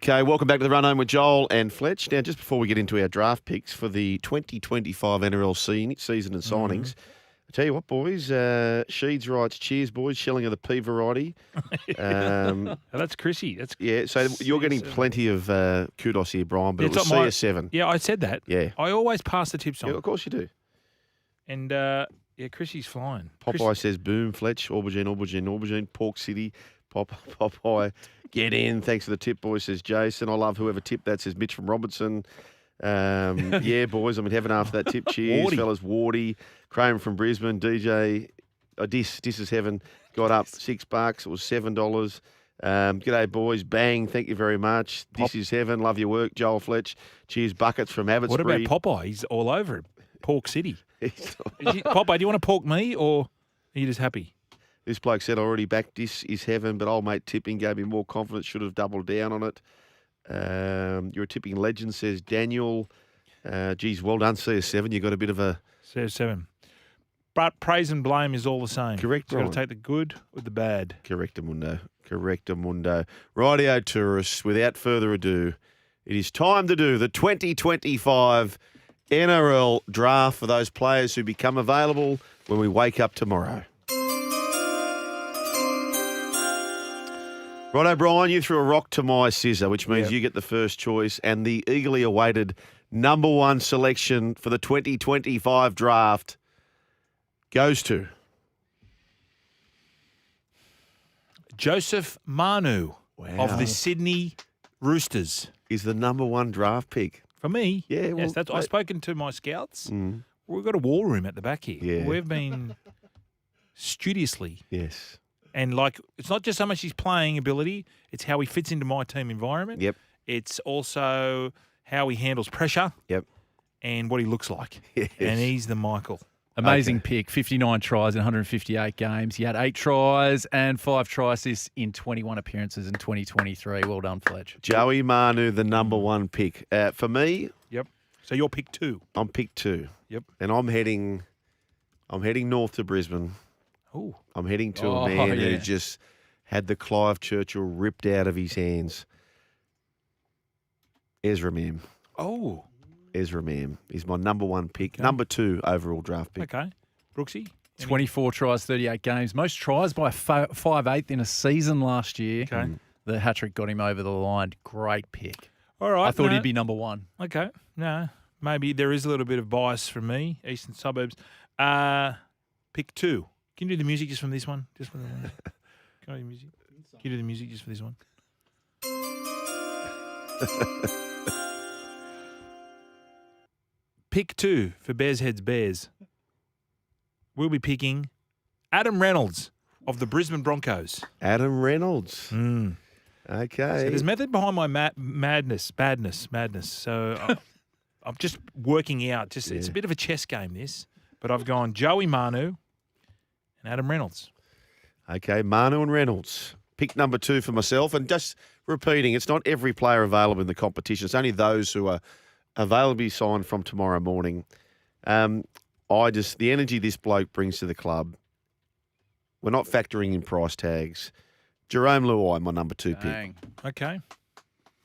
Okay, welcome back to the Run Home with Joel and Fletch. Now, just before we get into our draft picks for the 2025 NRL season and signings, I tell you what, boys, Sheeds writes, cheers, boys, Shelling of the P variety. That's Chrissy. So you're getting plenty of kudos here, Brian, but it was CS7. Yeah, I said that. Yeah. I always pass the tips on. Yeah, of course you do. And, Chrissy's flying. Popeye says, boom, Fletch, aubergine, Pork City, Popeye, get in. Thanks for the tip, boys, says Jason. I love whoever tipped that, says Mitch from Robertson. Yeah, boys, I'm in heaven after that tip. Cheers, fellas. Wardy, Kramer from Brisbane, DJ, Dis is heaven, got up $6. It was $7. G'day, boys. Bang, thank you very much. This is heaven. Love your work, Joel Fletch. Cheers, Buckets from Abbotsbury. What about Popeye? He's all over it. Pork City. Popeye, do you want to pork me or are you just happy? This bloke said, I already backed This is heaven, but old mate tipping gave me more confidence, should have doubled down on it. You're a tipping legend, says Daniel. Geez, well done, CS7. You got a bit of a... CS7. But praise and blame is all the same. Correct, You've got to take the good with the bad. Correctamundo. Rightio, tourists, without further ado, it is time to do the 2025 NRL draft for those players who become available when we wake up tomorrow. Right, O'Brien, you threw a rock to my scissor, which means you get the first choice, and the eagerly awaited number one selection for the 2025 draft goes to Joseph Manu of the Sydney Roosters. Is the number one draft pick. For me, yeah, well, yes, I've spoken to my scouts. We've got a war room at the back here. Yeah. We've been studiously. Yes. And, it's not just so much his playing ability, it's how he fits into my team environment. Yep. It's also how he handles pressure. Yep. And what he looks like. Yes. And he's the Michael. Amazing pick, 59 tries in 158 games. He had 8 tries and 5 try assists in 21 appearances in 2023. Well done, Fletch. Joey Manu, the number one pick. For me... Yep. So you're pick 2. I'm pick 2. Yep. And I'm heading north to Brisbane. Oh. I'm heading to a man who just had the Clive Churchill ripped out of his hands. Ezra Mam. Oh. Ezra Mam is my number one pick. Okay. Number 2 overall draft pick. Okay. Brooksy? 24 tries, 38 games. Most tries by 5/8 in a season last year. Okay. The hat-trick got him over the line. Great pick. All right. I thought he'd be number 1. Okay. No. Maybe there is a little bit of bias from me, Eastern Suburbs. Pick 2. Can you do the music just from this one? Just from the one. Can I do the music? Can you do the music just for this one? Pick 2 for Bears Heads Bears. We'll be picking Adam Reynolds of the Brisbane Broncos. Adam Reynolds. Okay. So there's method behind my badness. So I'm just working out. It's a bit of a chess game, this. But I've gone Joey Manu and Adam Reynolds. Okay, Manu and Reynolds. Pick number 2 for myself. And just repeating, it's not every player available in the competition. It's only those who are available to be signed from tomorrow morning. The energy this bloke brings to the club, we're not factoring in price tags. Jerome Luai, my number 2 pick. Okay.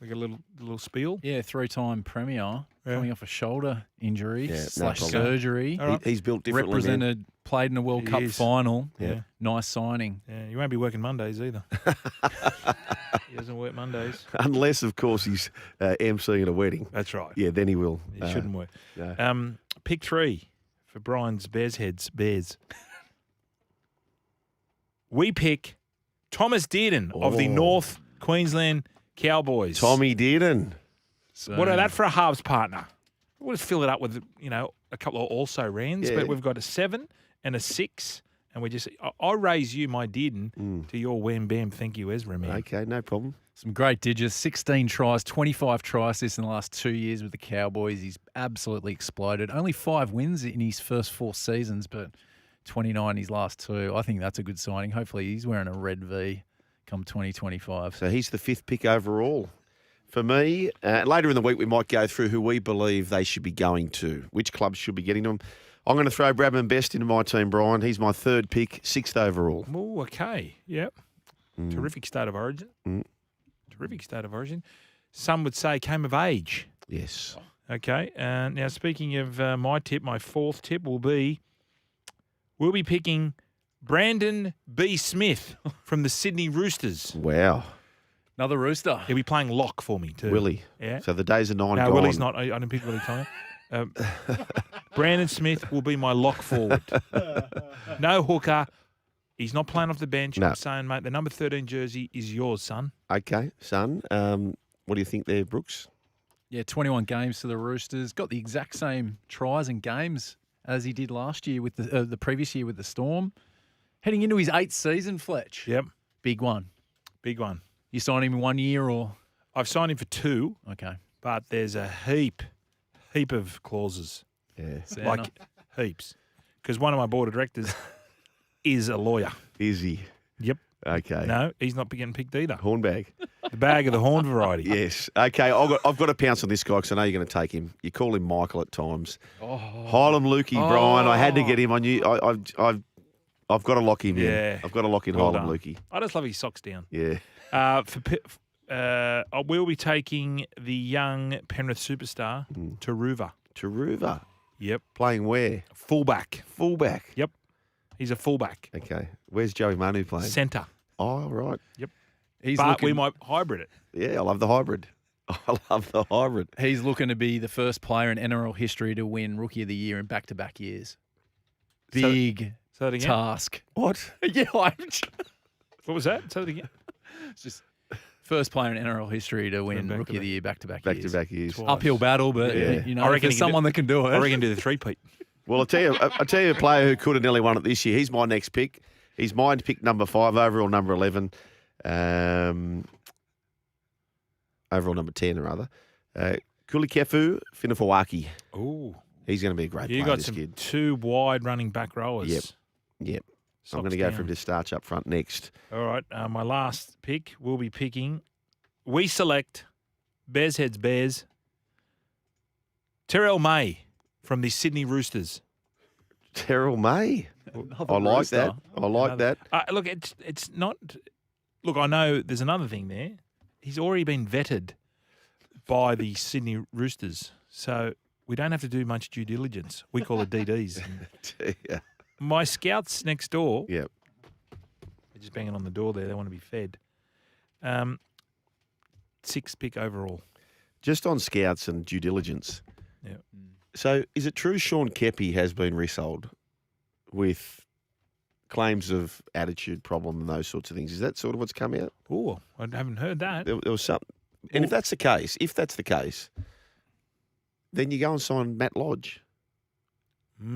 We got a little spiel. Yeah, 3-time premier, coming off a shoulder injury / surgery. Right. He's built differently. Played in a World Cup final. Yeah. Nice signing. Yeah, you won't be working Mondays either. He doesn't work Mondays. Unless, of course, he's emceeing at a wedding. That's right. Yeah, then he will. He shouldn't work. No. Pick 3 for Brian's Bears Heads Bears. We pick Thomas Dearden of the North Queensland Cowboys. Tommy Dearden. So, what are that for a halves partner? We'll just fill it up with, a couple of also-rans, but we've got a 7 and a 6, and I raise you, my Dearden, to your wham bam. Thank you, Ezra, man. Okay, no problem. Some great digits, 16 tries, 25 try assists in the last 2 years with the Cowboys. He's absolutely exploded. Only 5 wins in his first 4 seasons, but 29 his last 2. I think that's a good signing. Hopefully he's wearing a red V come 2025. So he's the 5th pick overall. For me, later in the week we might go through who we believe they should be going to, which clubs should be getting them. I'm going to throw Bradman Best into my team, Brian. He's my 3rd pick, 6th overall. Oh, okay. Yep. Terrific state of origin. Terrific state of origin. some would say came of age. Yes. Okay. Now, speaking of my tip, my fourth tip will be we'll be picking Brandon B. Smith from the Sydney Roosters. Wow. Another Rooster. He'll be playing lock for me too. Willie. Yeah. So the days of 9 No, gone. Willie's not. I didn't pick Willie Tonga. Brandon Smith will be my lock forward. No hooker. He's not playing off the bench. No. I'm saying, mate, the number 13 jersey is yours, son. Okay, son. What do you think there, Brooks? Yeah, 21 games for the Roosters. Got the exact same tries and games as he did last year with the previous year with the Storm. Heading into his 8th season, Fletch. Yep. Big one. Big one. You signed him in 1 year or? I've signed him for 2, Okay. but there's a heap of clauses. Yeah. Sound Like heaps. Because one of my board of directors is a lawyer. Is he? Yep. Okay. No, he's not getting picked either. Hornbag. The bag of the horn variety. Yes. Okay, I've got to pounce on this guy because I know you're going to take him. You call him Michael at times. Oh. Hylam Lukey, Brian. I had to get him. I knew I've got to lock him Yeah. in. I've got to lock in Well Hylam done. Lukey. I just love his socks down. Yeah. I will be taking the young Penrith superstar, Taruva. Taruva. Yep. Playing where? Fullback. Fullback. Yep. He's a fullback. Okay. Where's Joey Manu playing? Centre. Oh, right. He's But we looking, might hybrid it. Yeah, I love the hybrid. I love the hybrid. he's looking to be the first player in NRL history to win Rookie of the Year in back-to-back years. Big Say that again. task. What? Yeah, What was that? Say that again. it's just first player in NRL history to win back to Rookie of back. the Year back-to-back years. Back-to-back years. Twice. Uphill battle, but Yeah. you know, I if reckon there's he can someone that can do it. I reckon do the three-peat. Well, I'll tell you a player who could have nearly won it this year. He's my next pick. He's mine to pick number 5, overall number 11. Overall number 10, rather. Kulikefu Finifawaki. Ooh. He's going to be a great You player, got this some kid. 2 wide running back rowers. Yep. I'm Socks going to go down. for him to starch up front next. All right. My last pick, we'll be picking. We select Bears Heads Bears. Terrell May from the Sydney Roosters. Terrell May. Another I like Rooster. that. I like that. Look, it's not. Look, I know there's another thing there. He's already been vetted by the Sydney Roosters, so we don't have to do much due diligence. We call it DDs. Yeah. My scouts next door, Yep. they're just banging on the door there. They want to be fed. 6th pick overall. Just on scouts and due diligence. Yeah. So is it true Sean Kepi has been resold with claims of attitude problem and those sorts of things? Is that sort of what's come out? Oh, I haven't heard that. There was something. And if that's the case, then you go and sign Matt Lodge.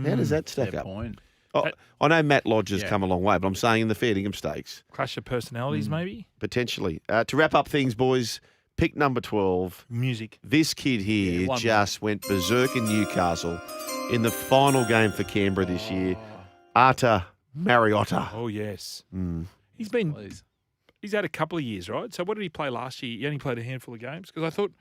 How does that stack Fair up? point. Oh, I know Matt Lodge has Yeah. come a long way, but I'm saying in the fair dinkum stakes, Clash of personalities, maybe? potentially. To wrap up things, boys, pick number 12. Music. This kid here Yeah, one just went berserk in Newcastle in the final game for Canberra this year. Arta Mariotta. Oh, yes. Mm. He's been. Please. He's had a couple of years, right? So what did he play last year? He only played a handful of games because I thought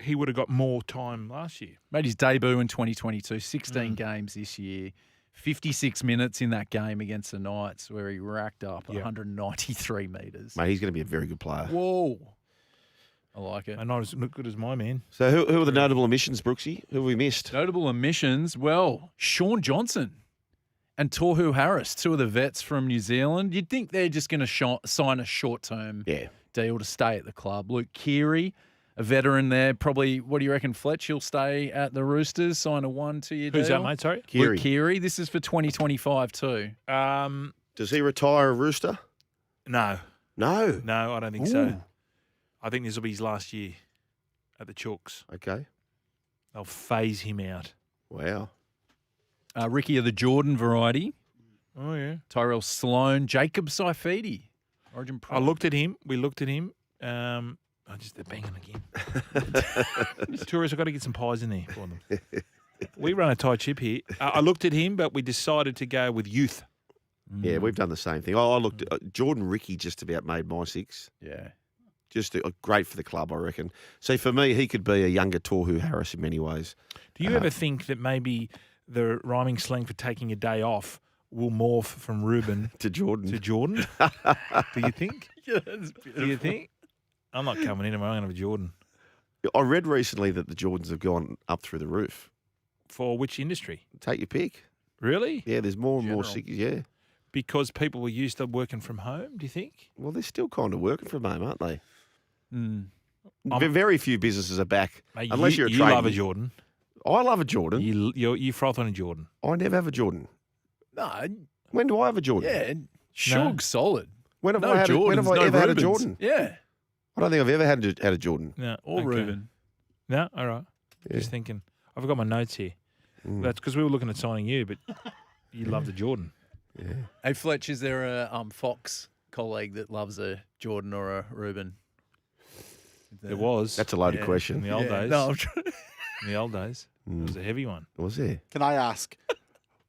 he would have got more time last year. Made his debut in 2022, 16 games this year, 56 minutes in that game against the Knights where he racked up 193 metres. Mate, he's going to be a very good player. Whoa. I like it. And not as good as my man. So who are the notable omissions, Brooksy? Who have we missed? Notable omissions, well, Sean Johnson and Tohu Harris, 2 of the vets from New Zealand. You'd think they're just going to sign a short-term deal to stay at the club. Luke Keary, a veteran there, probably, what do you reckon, Fletch? He'll stay at the Roosters, sign a 1-2-year deal. Who's that, mate? Sorry? Luke Keary. This is for 2025 too. Does he retire a Rooster? No. No. No, I don't think so. I think this will be his last year at the Chooks. Okay. They'll phase him out. Wow. Ricky of the Jordan variety. Oh, yeah. Tyrell Sloan. Jacob Saifidi. Origin Pro. I looked at him. We looked at him. They're banging again. Tourists, I've got to get some pies in there for them. We run a tight ship here. I looked at him, but we decided to go with youth. Yeah, we've done the same thing. I looked at Jordan Ricky just about made my 6. Yeah. Just great for the club, I reckon. See, for me, he could be a younger Tohu Harris in many ways. Do you ever think that maybe the rhyming slang for taking a day off will morph from Ruben To Jordan. to Jordan? Do you think? Yeah, that's Do you think? I'm not coming in tomorrow. I'm going to have a Jordan. I read recently that the Jordans have gone up through the roof. For which industry? Take your pick. Really? Yeah, there's more and more General. sickies, yeah. Because people were used to working from home, do you think? Well, they're still kind of working from home, aren't they? Mm. Very few businesses are back. Mate, unless you're a you tradie. love a Jordan. I love a Jordan. You froth on a Jordan. I never have a Jordan. No, When do I have a Jordan? yeah, Shug's solid. When have No I, when have Jordans, I no ever had a Rubens. Jordan? Yeah, I don't think I've ever had a Jordan. No, or okay. Reuben. No, all right. Yeah. Just thinking. I've got my notes here. Mm. That's because we were looking at signing you, but you love the Jordan. Yeah. Hey, Fletch, is there a Fox colleague that loves a Jordan or a Reuben? There was. That's a loaded Yeah. in question. the old days. No, I'm trying. In the old days. It was a heavy one. Was there? Can I ask,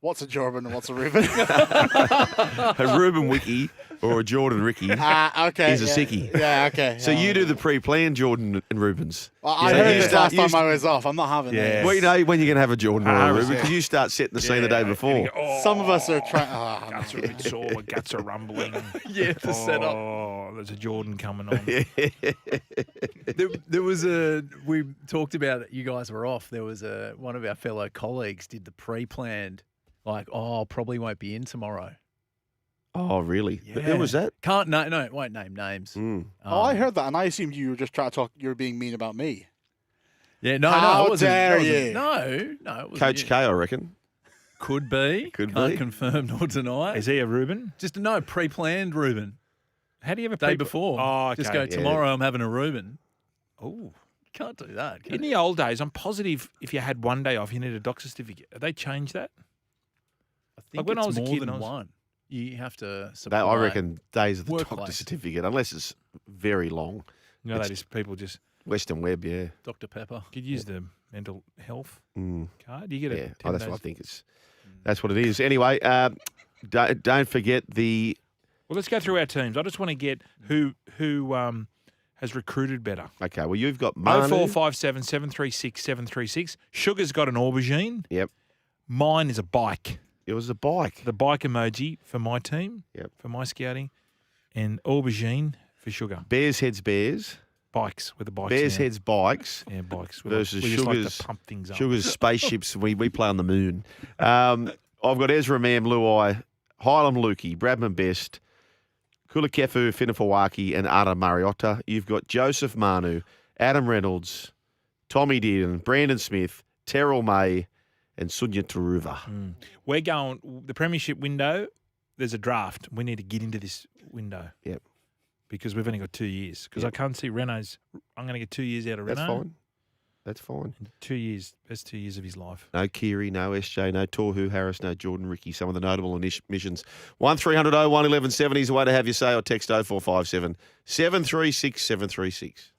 what's a Jordan and what's a Reuben? A Reuben Wiki or a Jordan Ricky Okay. is a yeah. sickie. Yeah, okay. So you do the pre-planned Jordan and Reubens. Well, I So heard you this start- last you time st- I was off. I'm not having Yeah. this. Well, you know when you're going to have a Jordan or a Reuben 100%. because you start setting the scene the day before. Some of us are trying. Oh, Guts are a bit sore, my guts are rumbling. Yeah, the setup. Oh, there's a Jordan coming on. There was we talked about it. You guys were off. There was one of our fellow colleagues did the pre-planned, like, probably won't be in tomorrow. Oh, really? Yeah. Who was that? Can't no, won't name names. Mm. Oh, I heard that, and I assumed you were just trying to talk. You were being mean about me. Yeah, no, How it wasn't. dare it wasn't- you. No, it wasn't Coach you. K, I reckon. Could be. Could Can't be. confirm nor deny. Is he a Reuben? Just no pre-planned Reuben. How do you have a Day pre- before. Oh, okay. Just go, tomorrow I'm having a Reuben. Oh. Can't do that. Can In you? the old days, I'm positive if you had one day off, you need a doctor certificate. Have they changed that? I think when I it's was a more kid than and I was- one. You have to That, supply. I reckon days of the Workplace. doctor certificate, unless it's very long. No, It's- they just people just Western Web, yeah. Dr. Pepper. could use the mental health Mm. card. You get Yeah, it. oh, that's what I think it's. That's what it is. Anyway, don't forget the. Well, let's go through our teams. I just want to get who has recruited better. Okay, well you've got Manu. 0457 736 736. Sugar's got an aubergine. Yep, Mine is a bike. it was a bike. The bike emoji for my team. Yep. For my scouting, and aubergine for Sugar. Bears heads bears. Bikes with the bikes. Bears now. heads bikes. Yeah, bikes. versus we just like Sugar's- to pump things up. Sugar's spaceships. We play on the moon. I've got Ezra Mam, Luai, Hylam Lukey, Bradman Best, Kulakefu, Finafawaki, and Ada Mariota. You've got Joseph Manu, Adam Reynolds, Tommy Dearden, Brandon Smith, Terrell May, and Sunya Taruva. We're going the premiership window. There's a draft. We need to get into this window. Yep. Because we've only got 2 years. Because I can't see Renault's. I'm going to get 2 years out of That's Renault. fine. That's fine. 2 years. Best 2 years of his life. No Kiri, no SJ, no Tohu Harris, no Jordan Ricky. Some of the notable missions. 1300 01 1170 is the way to have your say or text 0457 736 736.